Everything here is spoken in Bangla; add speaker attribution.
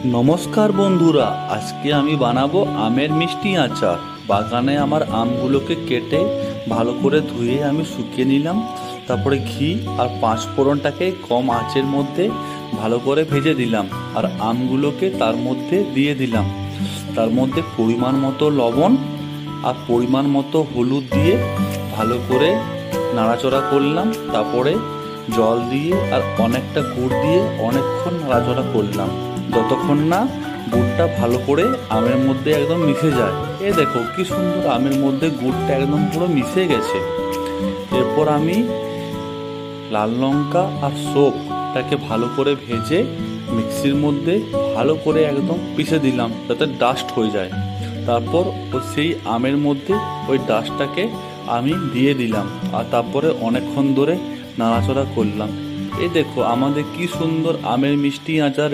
Speaker 1: নমস্কার বন্ধুরা, আজকে আমি বানাবো আমের মিষ্টি আচার। বাগানে আমার আমগুলোকে কেটে ভালো করে ধুয়ে আমি শুকিয়ে নিলাম। তারপরে ঘি আর পাঁচফোড়নটাকে কম আঁচের মধ্যে ভালো করে ভেজে দিলাম, আর আমগুলোকে তার মধ্যে দিয়ে দিলাম। তার মধ্যে পরিমাণ মতো লবণ আর পরিমাণ মতো হলুদ দিয়ে ভালো করে নাড়াচড়া করলাম। তারপরে জল দিয়ে আর অনেকটা গুড় দিয়ে অনেকক্ষণ নাড়াচড়া করলাম, যতক্ষণ না গুড়টা ভালো করে আমের মধ্যে একদম মিশে যায়। দেখো কি সুন্দর আমের মধ্যে গুড়টা একদম পুরো মিশে গেছে। এরপর আমি লাল লঙ্কা আর সৌফটাকে ভালো করে ভেজে মিক্সির মধ্যে ভালো করে একদম পিষে দিলাম, যাতে ডাস্ট হয়ে যায়। তারপর সেই আমের মধ্যে ওই ডাস্টটাকে আমি দিয়ে দিলাম, আর তারপরে অনেকক্ষণ ধরে নাড়াচড়া করলাম। দেখো আমাদের কি সুন্দর আমের মিষ্টি আচার।